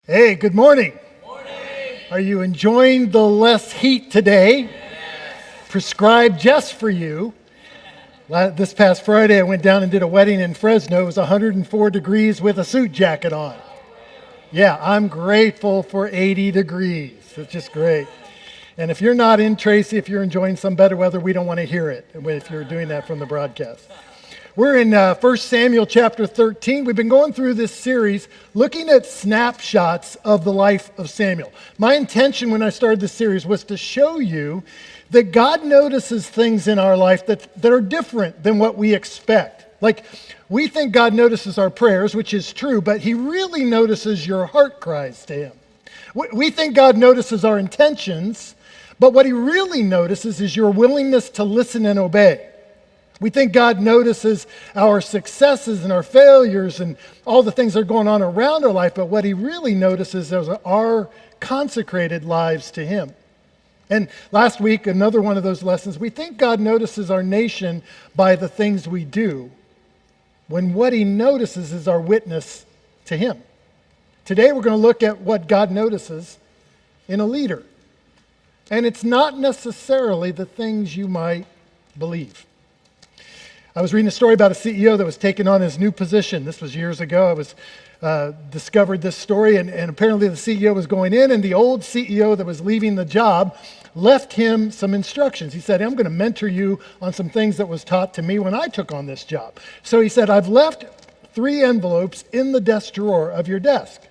Hey, good morning. Morning. Are you enjoying the less heat today? Yes. Prescribed just for you. This past Friday, I went down and did a wedding in Fresno. It was 104 degrees with a suit jacket on. Yeah, I'm grateful for 80 degrees. It's just great. And if you're not in Tracy, if you're enjoying some better weather, we don't want to hear it if you're doing that from the broadcast. We're in 1 Samuel chapter 13. We've been going through this series looking at snapshots of the life of Samuel. My intention when I started this series was to show you that God notices things in our life that are different than what we expect. Like, we think God notices our prayers, which is true, but he really notices your heart cries to him. We think God notices our intentions, but what he really notices is your willingness to listen and obey. We think God notices our successes and our failures and all the things that are going on around our life, but what he really notices is our consecrated lives to him. And last week, another one of those lessons, we think God notices our nation by the things we do, when what he notices is our witness to him. Today, we're going to look at what God notices in a leader. And it's not necessarily the things you might believe. I was reading a story about a CEO that was taking on his new position. This was years ago. I was discovered this story, and apparently the CEO was going in, and the old CEO that was leaving the job left him some instructions. He said, I'm going to mentor you on some things that was taught to me when I took on this job. So he said, I've left 3 envelopes in the desk drawer of your desk.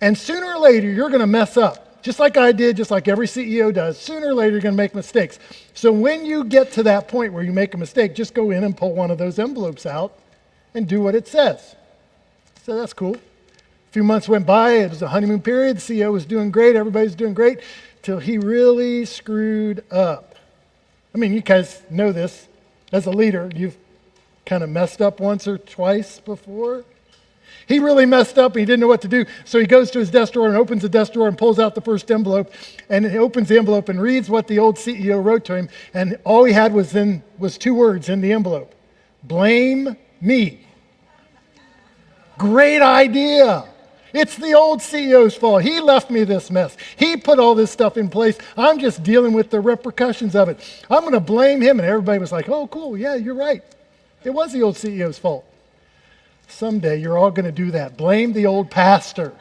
And sooner or later, you're going to mess up. Just like I did, just like every CEO does, sooner or later you're going to make mistakes. So when you get to that point where you make a mistake, just go in and pull one of those envelopes out and do what it says. So that's cool. A few months went by, it was a honeymoon period, the CEO was doing great, everybody's doing great, till he really screwed up. I mean, you guys know this. As a leader, you've kind of messed up once or twice before. He really messed up and he didn't know what to do. So he goes to his desk drawer and opens the desk drawer and pulls out the first envelope. And he opens the envelope and reads what the old CEO wrote to him. And all he had was 2 words in the envelope. Blame me. Great idea. It's the old CEO's fault. He left me this mess. He put all this stuff in place. I'm just dealing with the repercussions of it. I'm going to blame him. And everybody was like, oh, cool. Yeah, you're right. It was the old CEO's fault. Someday you're all going to do that. Blame the old pastor.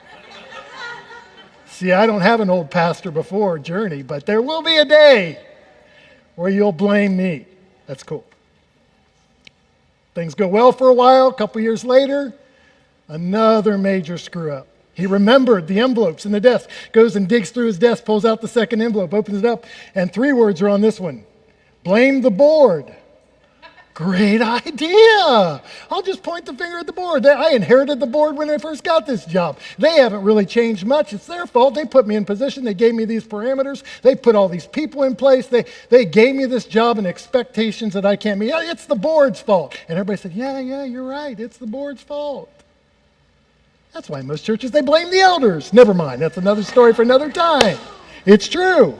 See, I don't have an old pastor before Journey, but there will be a day where you'll blame me. That's cool. Things go well for a while. A couple years later, another major screw up. He remembered the envelopes in the desk, goes and digs through his desk, pulls out the second envelope, opens it up, and 3 words are on this one. Blame the board. Great idea. I'll just point the finger at the board. I inherited the board when I first got this job. They haven't really changed much. It's their fault. They put me in position. They gave me these parameters. They put all these people in place. They gave me this job and expectations that I can't meet. Yeah, it's the board's fault. And everybody said, yeah, you're right. It's the board's fault. That's why most churches, they blame the elders. Never mind. That's another story for another time. It's true.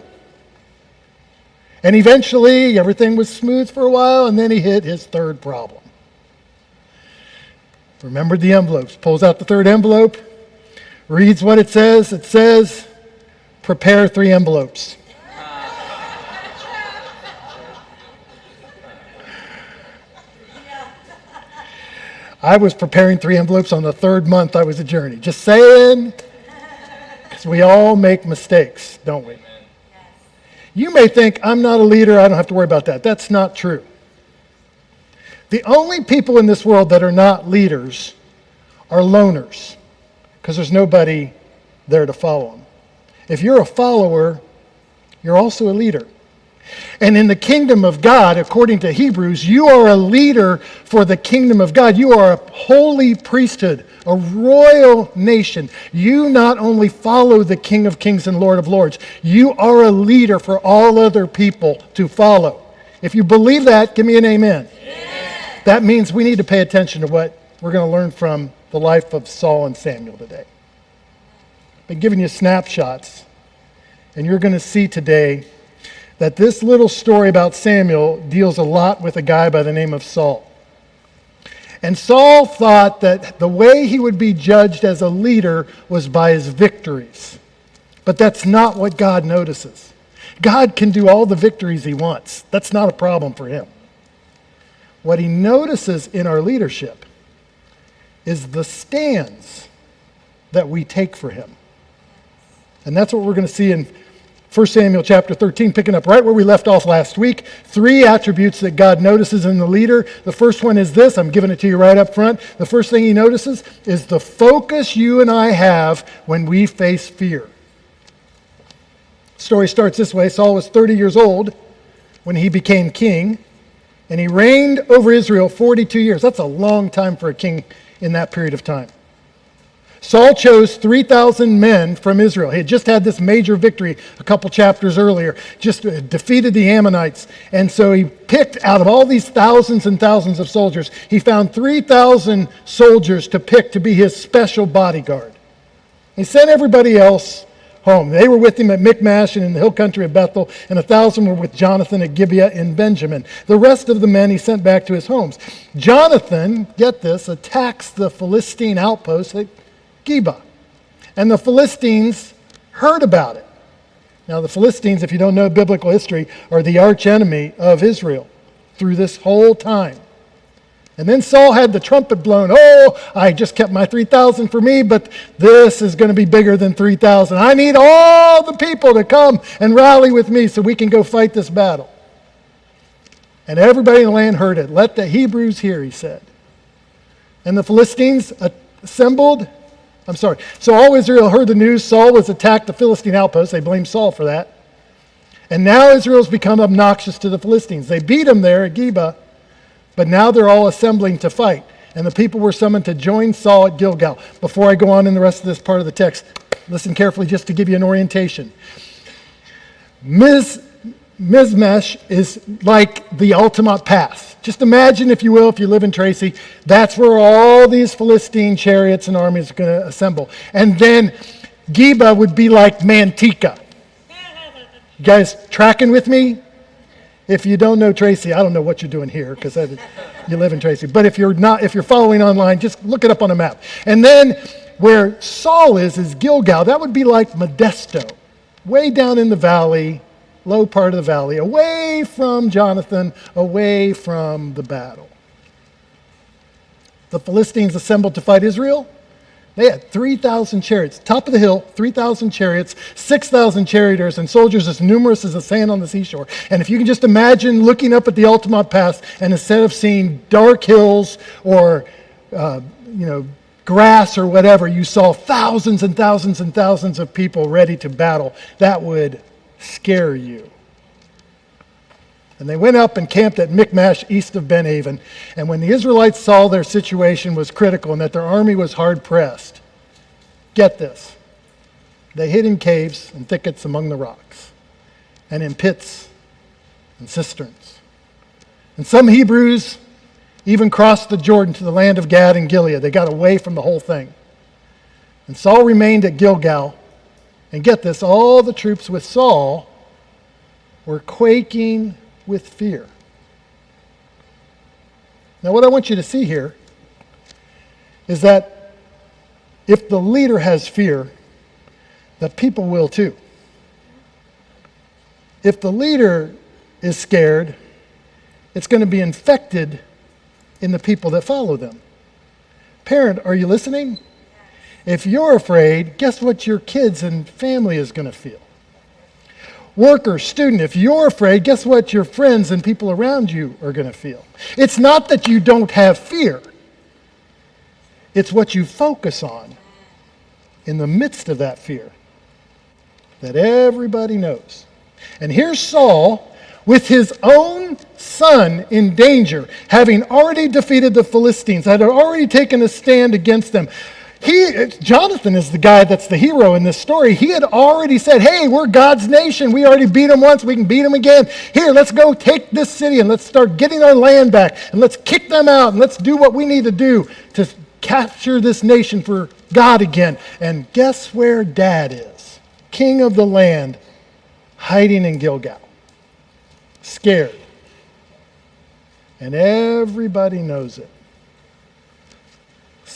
And eventually, everything was smooth for a while, and then he hit his 3rd problem. Remembered the envelopes, pulls out the 3rd envelope, reads what it says. It says, prepare 3 envelopes. I was preparing 3 envelopes on the 3rd month I was at Journey. Just saying, because we all make mistakes, don't we? You may think, I'm not a leader, I don't have to worry about that. That's not true. The only people in this world that are not leaders are loners, because there's nobody there to follow them. If you're a follower, you're also a leader. And in the kingdom of God, according to Hebrews, you are a leader for the kingdom of God. You are a holy priesthood, a royal nation. You not only follow the King of Kings and Lord of Lords, you are a leader for all other people to follow. If you believe that, give me an amen. Amen. That means we need to pay attention to what we're going to learn from the life of Saul and Samuel today. I've been giving you snapshots, and you're going to see today that this little story about Samuel deals a lot with a guy by the name of Saul. And Saul thought that the way he would be judged as a leader was by his victories. But that's not what God notices. God can do all the victories he wants. That's not a problem for him. What he notices in our leadership is the stands that we take for him. And that's what we're going to see in 1 Samuel chapter 13, picking up right where we left off last week. 3 attributes that God notices in the leader. The first one is this. I'm giving it to you right up front. The first thing he notices is the focus you and I have when we face fear. The story starts this way. Saul was 30 years old when he became king, and he reigned over Israel 42 years. That's a long time for a king in that period of time. Saul chose 3,000 men from Israel. He had just had this major victory a couple chapters earlier, just defeated the Ammonites. And so he picked out of all these thousands and thousands of soldiers, he found 3,000 soldiers to pick to be his special bodyguard. He sent everybody else home. They were with him at Michmash and in the hill country of Bethel, and 1,000 were with Jonathan at Gibeah in Benjamin. The rest of the men he sent back to his homes. Jonathan, get this, attacks the Philistine outpost at Gibeah. And the Philistines heard about it. Now, the Philistines, if you don't know biblical history, are the arch enemy of Israel through this whole time. And then Saul had the trumpet blown. Oh, I just kept my 3,000 for me, but this is going to be bigger than 3,000. I need all the people to come and rally with me so we can go fight this battle. And everybody in the land heard it. Let the Hebrews hear, he said. And the Philistines assembled. So all Israel heard the news. Saul was attacked the Philistine outpost. They blamed Saul for that. And now Israel's become obnoxious to the Philistines. They beat them there at Gibeah, but now they're all assembling to fight. And the people were summoned to join Saul at Gilgal. Before I go on in the rest of this part of the text, listen carefully just to give you an orientation. Michmash is like the ultimate pass. Just imagine, if you will, if you live in Tracy, that's where all these Philistine chariots and armies are going to assemble. And then Gibeah would be like Manteca. You guys tracking with me? If you don't know Tracy, I don't know what you're doing here because you live in Tracy. But if you're following online, just look it up on a map. And then where Saul is Gilgal. That would be like Modesto, way down in the valley, low part of the valley, away from Jonathan, away from the battle. The Philistines assembled to fight Israel. They had 3,000 chariots, top of the hill, 3,000 chariots, 6,000 charioteers, and soldiers as numerous as the sand on the seashore. And if you can just imagine looking up at the Altamont Pass, and instead of seeing dark hills or grass or whatever, you saw thousands and thousands and thousands of people ready to battle, that would scare you. And they went up and camped at Michmash east of Ben Aven. And when the Israelites saw their situation was critical and that their army was hard pressed, get this, they hid in caves and thickets among the rocks, and in pits and cisterns. And some Hebrews even crossed the Jordan to the land of Gad and Gilead. They got away from the whole thing. And Saul remained at Gilgal. And get this, all the troops with Saul were quaking with fear. Now, what I want you to see here is that if the leader has fear, the people will too. If the leader is scared, it's going to be infected in the people that follow them. Parent, are you listening? If you're afraid, guess what your kids and family is going to feel? Worker, student, if you're afraid, guess what your friends and people around you are going to feel? It's not that you don't have fear. It's what you focus on in the midst of that fear that everybody knows. And here's Saul with his own son in danger, having already defeated the Philistines, had already taken a stand against them. Jonathan is the guy that's the hero in this story. He had already said, hey, we're God's nation. We already beat them once. We can beat them again. Here, let's go take this city and let's start getting our land back. And let's kick them out and let's do what we need to do to capture this nation for God again. And guess where Dad is? King of the land, hiding in Gilgal. Scared. And everybody knows it.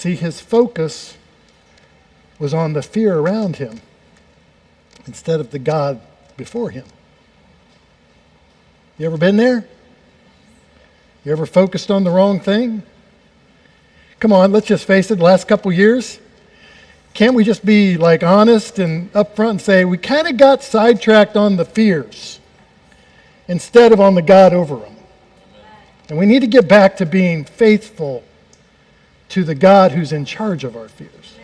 See, his focus was on the fear around him instead of the God before him. You ever been there? You ever focused on the wrong thing? Come on, let's just face it, the last couple years, can't we just be like honest and upfront and say we kind of got sidetracked on the fears instead of on the God over them? And we need to get back to being faithful to the God who's in charge of our fears.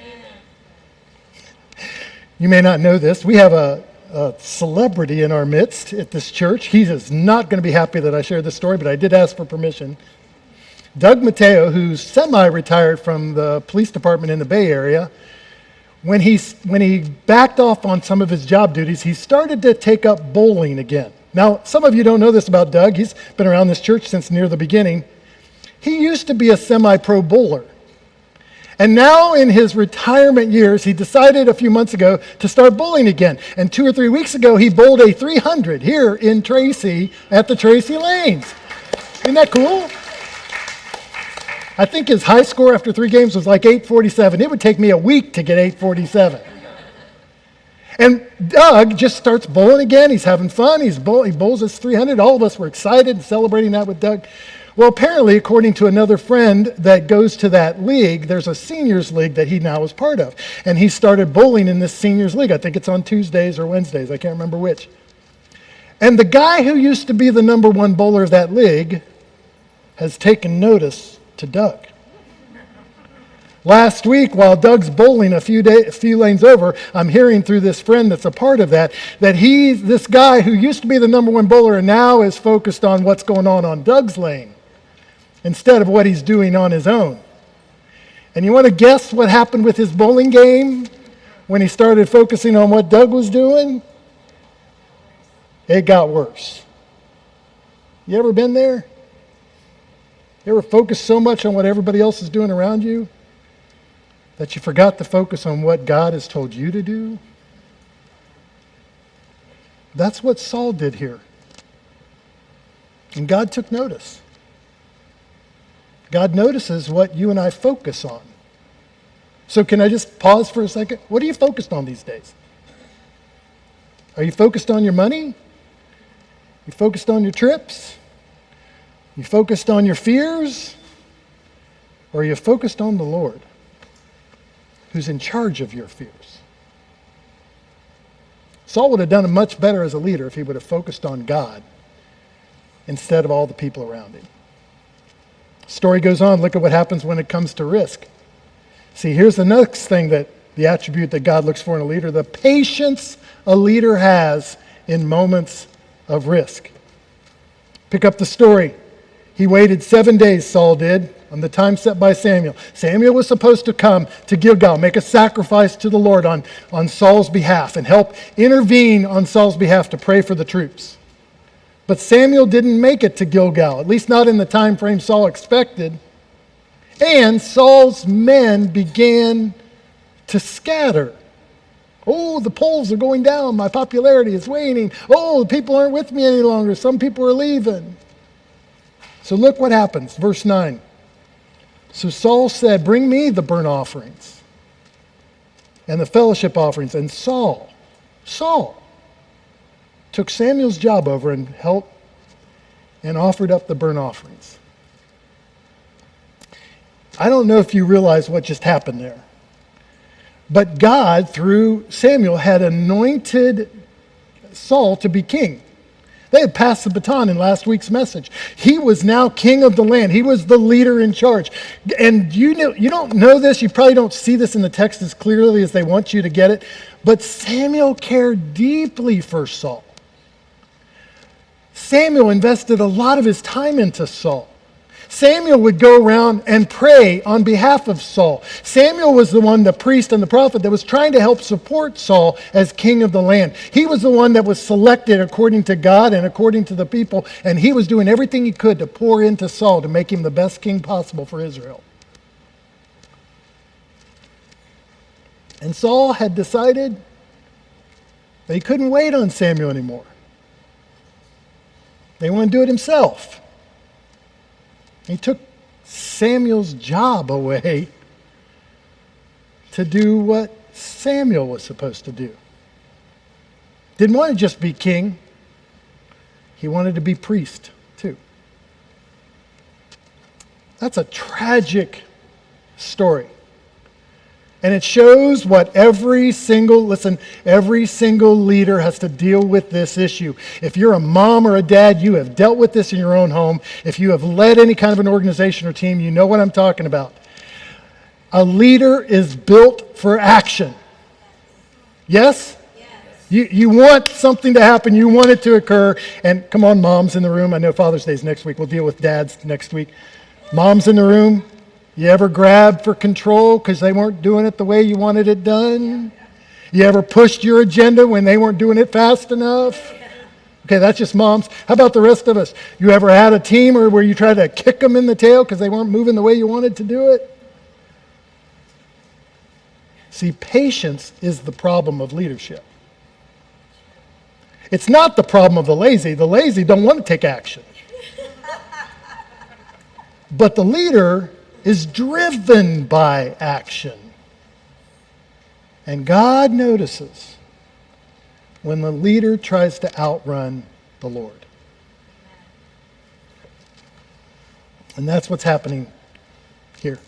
You may not know this. We have a celebrity in our midst at this church. He is not going to be happy that I share this story, but I did ask for permission. Doug Matteo, who's semi-retired from the police department in the Bay Area, when he backed off on some of his job duties, he started to take up bowling again. Now, some of you don't know this about Doug. He's been around this church since near the beginning. He used to be a semi-pro bowler. And now in his retirement years, he decided a few months ago to start bowling again. And 2 or 3 weeks ago, he bowled a 300 here in Tracy at the Tracy Lanes. Isn't that cool? I think his high score after 3 games was like 847. It would take me a week to get 847. And Doug just starts bowling again. He's having fun. He bowls his 300. All of us were excited and celebrating that with Doug. Well, apparently, according to another friend that goes to that league, there's a seniors league that he now is part of. And he started bowling in this seniors league. I think it's on Tuesdays or Wednesdays. I can't remember which. And the guy who used to be the number 1 bowler of that league has taken notice to Doug. Last week, while Doug's bowling a few lanes over, I'm hearing through this friend that's a part of that this guy who used to be the number 1 bowler and now is focused on what's going on Doug's lane instead of what he's doing on his own. And you want to guess what happened with his bowling game when he started focusing on what Doug was doing? It got worse. You ever been there? You ever focused so much on what everybody else is doing around you that you forgot to focus on what God has told you to do? That's what Saul did here. And God took notice. God notices what you and I focus on. So can I just pause for a second? What are you focused on these days? Are you focused on your money? You focused on your trips? You focused on your fears? Or are you focused on the Lord, who's in charge of your fears? Saul would have done much better as a leader if he would have focused on God instead of all the people around him. Story goes on. Look at what happens when it comes to risk. See, here's the next thing the attribute that God looks for in a leader, the patience a leader has in moments of risk. Pick up the story. He waited 7 days, Saul did, on the time set by Samuel. Samuel was supposed to come to Gilgal, make a sacrifice to the Lord on Saul's behalf and help intervene on Saul's behalf to pray for the troops. But Samuel didn't make it to Gilgal, at least not in the time frame Saul expected. And Saul's men began to scatter. Oh, the polls are going down. My popularity is waning. Oh, the people aren't with me any longer. Some people are leaving. So look what happens. Verse 9. So Saul said, bring me the burnt offerings and the fellowship offerings. And Saul took Samuel's job over and helped and offered up the burnt offerings. I don't know if you realize what just happened there. But God, through Samuel, had anointed Saul to be king. They had passed the baton in last week's message. He was now king of the land. He was the leader in charge. And you don't know this. You probably don't see this in the text as clearly as they want you to get it. But Samuel cared deeply for Saul. Samuel invested a lot of his time into Saul. Samuel would go around and pray on behalf of Saul. Samuel was the one, the priest and the prophet, that was trying to help support Saul as king of the land. He was the one that was selected according to God and according to the people, and he was doing everything he could to pour into Saul to make him the best king possible for Israel. And Saul had decided that he couldn't wait on Samuel anymore. They wanted to do it himself. He took Samuel's job away to do what Samuel was supposed to do. Didn't want to just be king. He wanted to be priest, too. That's a tragic story. And it shows what every single leader has to deal with this issue. If you're a mom or a dad, you have dealt with this in your own home. If you have led any kind of an organization or team, you know what I'm talking about. A leader is built for action. Yes? You want something to happen. You want it to occur. And come on, moms in the room. I know Father's Day is next week. We'll deal with dads next week. Moms in the room, you ever grab for control because they weren't doing it the way you wanted it done? You ever pushed your agenda when they weren't doing it fast enough? Okay, that's just moms. How about the rest of us? You ever had a team where you tried to kick them in the tail because they weren't moving the way you wanted to do it? See, patience is the problem of leadership. It's not the problem of the lazy. The lazy don't want to take action. But the leader is driven by action. And God notices when the leader tries to outrun the Lord. And that's what's happening here.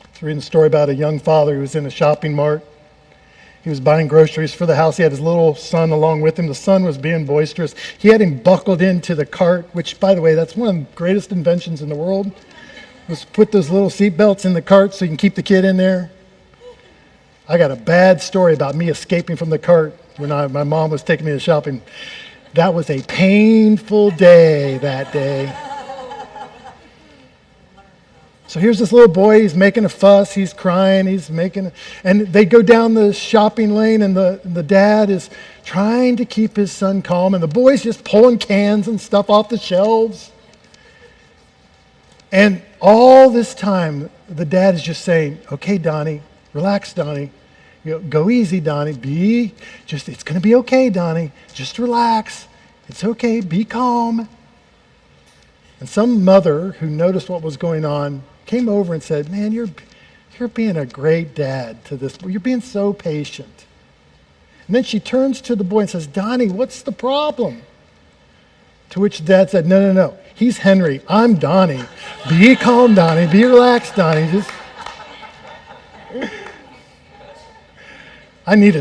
I was reading a story about a young father who was in a shopping mart. He was buying groceries for the house. He had his little son along with him. The son was being boisterous. He had him buckled into the cart, which, by the way, that's one of the greatest inventions in the world, was put those little seat belts in the cart so you can keep the kid in there. I got a bad story about me escaping from the cart when my mom was taking me shopping. That was a painful day that day. So here's this little boy, he's making a fuss, he's crying, and they go down the shopping lane, and the dad is trying to keep his son calm, and the boy's just pulling cans and stuff off the shelves. And all this time, the dad is just saying, okay, Donnie, relax, Donnie. Go easy, Donnie. It's going to be okay, Donnie. Just relax. It's okay, be calm. And some mother who noticed what was going on came over and said, man, you're being a great dad to this boy. You're being so patient. And then she turns to the boy and says, Donnie, what's the problem? To which dad said, no. He's Henry. I'm Donnie. Be calm, Donnie. Be relaxed, Donnie. I needed